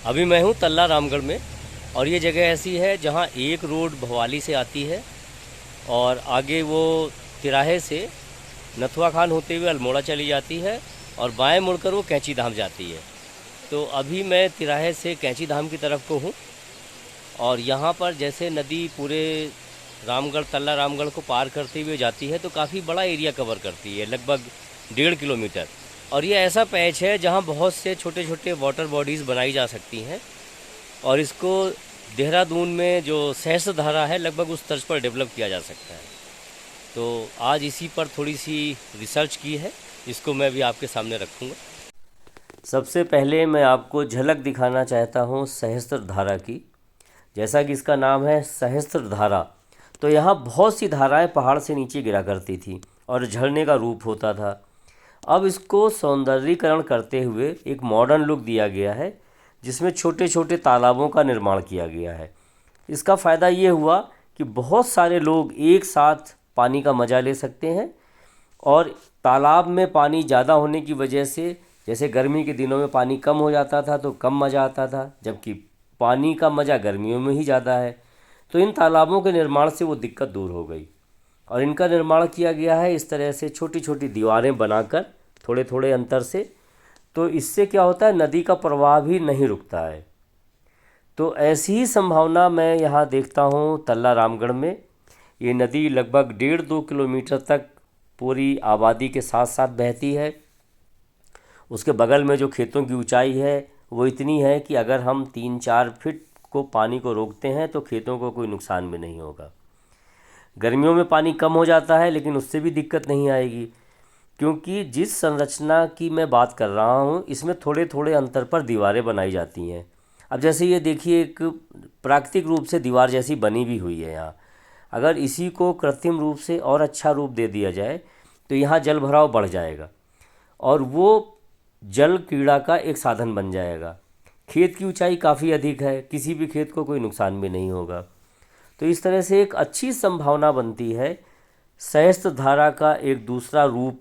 अभी मैं हूँ तल्ला रामगढ़ में, और ये जगह ऐसी है जहाँ एक रोड भवाली से आती है और आगे वो तिराहे से नथुआ खान होते हुए अल्मोड़ा चली जाती है और बाएं मुड़कर वो कैंची धाम जाती है। तो अभी मैं तिराहे से कैंची धाम की तरफ को हूँ, और यहाँ पर जैसे नदी पूरे रामगढ़ तल्ला रामगढ़ को पार करते हुए जाती है तो काफ़ी बड़ा एरिया कवर करती है, लगभग 1.5 किलोमीटर। और ये ऐसा पैच है जहाँ बहुत से छोटे छोटे वाटर बॉडीज़ बनाई जा सकती हैं, और इसको देहरादून में जो सहस्त्र धारा है लगभग उस तर्ज पर डेवलप किया जा सकता है। तो आज इसी पर थोड़ी सी रिसर्च की है, जिसको मैं भी आपके सामने रखूँगा। सबसे पहले मैं आपको झलक दिखाना चाहता हूँ सहस्त्र धारा की। जैसा कि इसका नाम है सहस्त्र धारा, तो यहाँ बहुत सी धाराएं पहाड़ से नीचे गिरा करती थी और झरने का रूप होता था। अब इसको सौंदर्यीकरण करते हुए एक मॉडर्न लुक दिया गया है, जिसमें छोटे छोटे तालाबों का निर्माण किया गया है। इसका फ़ायदा ये हुआ कि बहुत सारे लोग एक साथ पानी का मज़ा ले सकते हैं, और तालाब में पानी ज़्यादा होने की वजह से जैसे गर्मी के दिनों में पानी कम हो जाता था तो कम मज़ा आता था, जबकि पानी का मज़ा गर्मियों में ही ज़्यादा है। तो इन तालाबों के निर्माण से वो दिक्कत दूर हो गई, और इनका निर्माण किया गया है इस तरह से छोटी छोटी दीवारें बनाकर थोड़े थोड़े अंतर से। तो इससे क्या होता है, नदी का प्रवाह भी नहीं रुकता है। तो ऐसी ही संभावना मैं यहाँ देखता हूँ तल्ला रामगढ़ में। ये नदी लगभग 1.5-2 किलोमीटर तक पूरी आबादी के साथ साथ बहती है। उसके बगल में जो खेतों की ऊंचाई है वो इतनी है कि अगर हम 3-4 फीट को पानी को रोकते हैं तो खेतों को कोई नुकसान भी नहीं होगा। गर्मियों में पानी कम हो जाता है, लेकिन उससे भी दिक्कत नहीं आएगी, क्योंकि जिस संरचना की मैं बात कर रहा हूँ इसमें थोड़े थोड़े अंतर पर दीवारें बनाई जाती हैं। अब जैसे ये देखिए, एक प्राकृतिक रूप से दीवार जैसी बनी भी हुई है यहाँ। अगर इसी को कृत्रिम रूप से और अच्छा रूप दे दिया जाए तो यहाँ जल भराव बढ़ जाएगा, और वो जल क्रीड़ा का एक साधन बन जाएगा। खेत की ऊंचाई काफ़ी अधिक है, किसी भी खेत को कोई नुकसान भी नहीं होगा। तो इस तरह से एक अच्छी संभावना बनती है सहस्त्र धारा का एक दूसरा रूप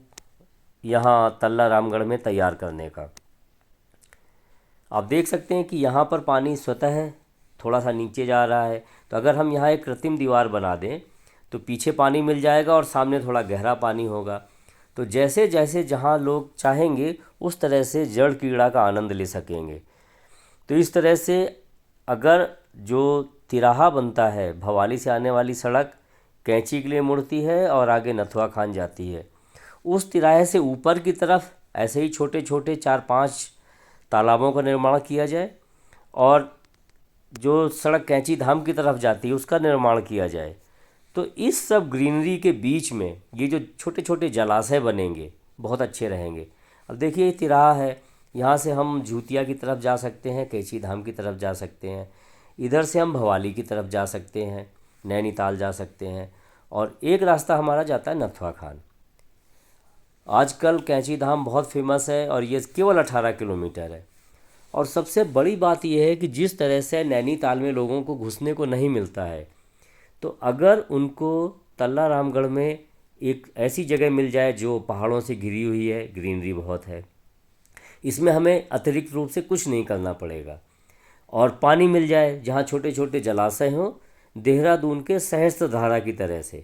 यहाँ तल्ला रामगढ़ में तैयार करने का। आप देख सकते हैं कि यहाँ पर पानी स्वतः थोड़ा सा नीचे जा रहा है, तो अगर हम यहाँ एक कृत्रिम दीवार बना दें तो पीछे पानी मिल जाएगा और सामने थोड़ा गहरा पानी होगा। तो जैसे जैसे जहाँ लोग चाहेंगे उस तरह से जल क्रीड़ा का आनंद ले सकेंगे। तो इस तरह से अगर जो तिराहा बनता है, भवाली से आने वाली सड़क कैंची के लिए मुड़ती है और आगे नथुआ खान जाती है, उस तिराहे से ऊपर की तरफ ऐसे ही छोटे छोटे 4-5 तालाबों का निर्माण किया जाए, और जो सड़क कैंची धाम की तरफ जाती है उसका निर्माण किया जाए। तो इस सब ग्रीनरी के बीच में ये जो छोटे छोटे जलाशय बनेंगे बहुत अच्छे रहेंगे। अब देखिए ये तिराहा है, यहाँ से हम झूतिया की तरफ जा सकते हैं, कैंची धाम की तरफ जा सकते हैं, इधर से हम भवाली की तरफ जा सकते हैं, नैनीताल जा सकते हैं, और एक रास्ता हमारा जाता है नथुआ खान। आजकल कैंची धाम बहुत फेमस है और ये केवल 18 किलोमीटर है। और सबसे बड़ी बात यह है कि जिस तरह से नैनीताल में लोगों को घुसने को नहीं मिलता है, तो अगर उनको तल्ला रामगढ़ में एक ऐसी जगह मिल जाए जो पहाड़ों से घिरी हुई है, ग्रीनरी बहुत है, इसमें हमें अतिरिक्त रूप से कुछ नहीं करना पड़ेगा, और पानी मिल जाए जहाँ छोटे छोटे जलाशय हों देहरादून के सहस्त्र धारा की तरह से,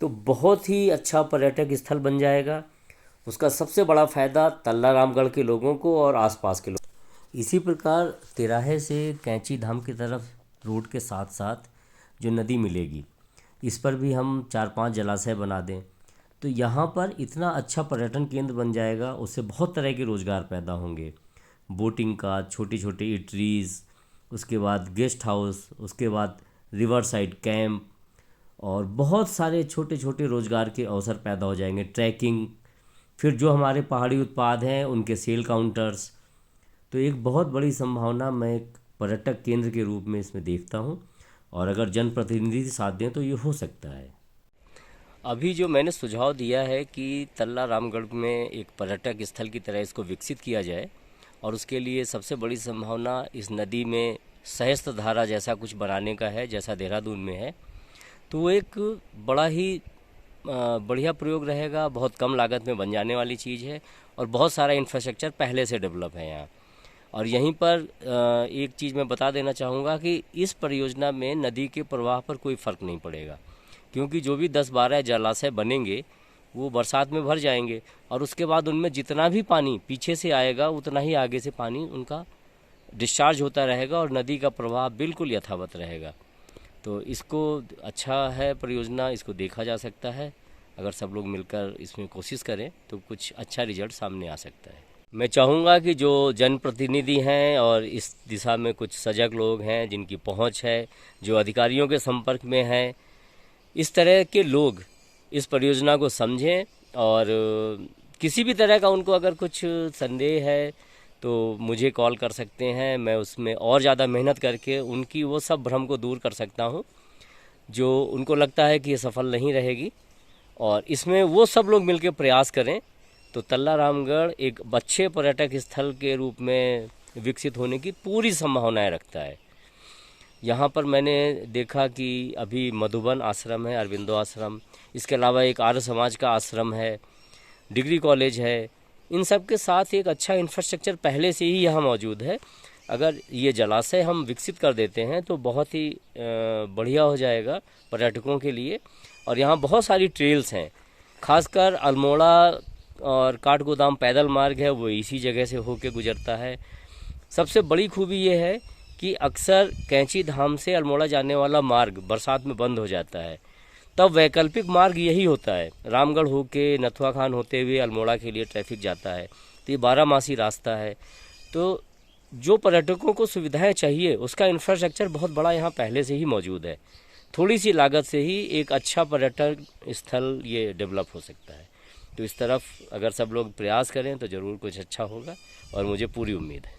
तो बहुत ही अच्छा पर्यटक स्थल बन जाएगा। उसका सबसे बड़ा फ़ायदा तल्ला रामगढ़ के लोगों को और आसपास के लोग। इसी प्रकार तिराहे से कैंची धाम की तरफ रोड के साथ साथ जो नदी मिलेगी, इस पर भी हम 4-5 जलाशय बना दें तो यहाँ पर इतना अच्छा पर्यटन केंद्र बन जाएगा, उससे बहुत तरह के रोज़गार पैदा होंगे। बोटिंग का, छोटी छोटी इटरीज़, उसके बाद गेस्ट हाउस, उसके बाद रिवर साइड कैंप, और बहुत सारे छोटे छोटे रोज़गार के अवसर पैदा हो जाएंगे। ट्रैकिंग, फिर जो हमारे पहाड़ी उत्पाद हैं उनके सेल काउंटर्स। तो एक बहुत बड़ी संभावना मैं एक पर्यटक केंद्र के रूप में इसमें देखता हूँ, और अगर जनप्रतिनिधि साथ दें तो ये हो सकता है। अभी जो मैंने सुझाव दिया है कि तल्ला रामगढ़ में एक पर्यटक स्थल की तरह इसको विकसित किया जाए, और उसके लिए सबसे बड़ी संभावना इस नदी में सहस्त्र धारा जैसा कुछ बनाने का है, जैसा देहरादून में है। तो वो एक बड़ा ही बढ़िया प्रयोग रहेगा, बहुत कम लागत में बन जाने वाली चीज़ है, और बहुत सारा इंफ्रास्ट्रक्चर पहले से डेवलप है यहाँ। और यहीं पर एक चीज़ मैं बता देना चाहूँगा कि इस परियोजना में नदी के प्रवाह पर कोई फ़र्क नहीं पड़ेगा, क्योंकि जो भी 10-12 जलाशय बनेंगे वो बरसात में भर जाएंगे और उसके बाद उनमें जितना भी पानी पीछे से आएगा उतना ही आगे से पानी उनका डिस्चार्ज होता रहेगा और नदी का प्रवाह बिल्कुल यथावत रहेगा। तो इसको अच्छा है परियोजना, इसको देखा जा सकता है। अगर सब लोग मिलकर इसमें कोशिश करें तो कुछ अच्छा रिजल्ट सामने आ सकता है। मैं चाहूँगा कि जो जनप्रतिनिधि हैं और इस दिशा में कुछ सजग लोग हैं, जिनकी पहुँच है, जो अधिकारियों के संपर्क में हैं, इस तरह के लोग इस परियोजना को समझें और किसी भी तरह का उनको अगर कुछ संदेह है तो मुझे कॉल कर सकते हैं। मैं उसमें और ज़्यादा मेहनत करके उनकी वो सब भ्रम को दूर कर सकता हूँ जो उनको लगता है कि ये सफल नहीं रहेगी। और इसमें वो सब लोग मिलकर प्रयास करें तो तल्ला रामगढ़ एक अच्छे पर्यटक स्थल के रूप में विकसित होने की पूरी संभावनाएं रखता है। यहाँ पर मैंने देखा कि अभी मधुबन आश्रम है, अरविंदो आश्रम, इसके अलावा एक आर्य समाज का आश्रम है, डिग्री कॉलेज है, इन सब के साथ एक अच्छा इंफ्रास्ट्रक्चर पहले से ही यहाँ मौजूद है। अगर ये जलाशय हम विकसित कर देते हैं तो बहुत ही बढ़िया हो जाएगा पर्यटकों के लिए। और यहाँ बहुत सारी ट्रेल्स हैं, खासकर अल्मोड़ा और काठगोदाम पैदल मार्ग है वो इसी जगह से होके गुजरता है। सबसे बड़ी खूबी ये है कि अक्सर कैंची धाम से अल्मोड़ा जाने वाला मार्ग बरसात में बंद हो जाता है, तब वैकल्पिक मार्ग यही होता है। रामगढ़ होके नथुआ खान होते हुए अल्मोड़ा के लिए ट्रैफिक जाता है, तो ये 12 रास्ता है। तो जो पर्यटकों को सुविधाएं चाहिए उसका इंफ्रास्ट्रक्चर बहुत बड़ा यहाँ पहले से ही मौजूद है। थोड़ी सी लागत से ही एक अच्छा पर्यटन स्थल ये डेवलप हो सकता है। तो इस तरफ अगर सब लोग प्रयास करें तो ज़रूर कुछ अच्छा होगा और मुझे पूरी उम्मीद है।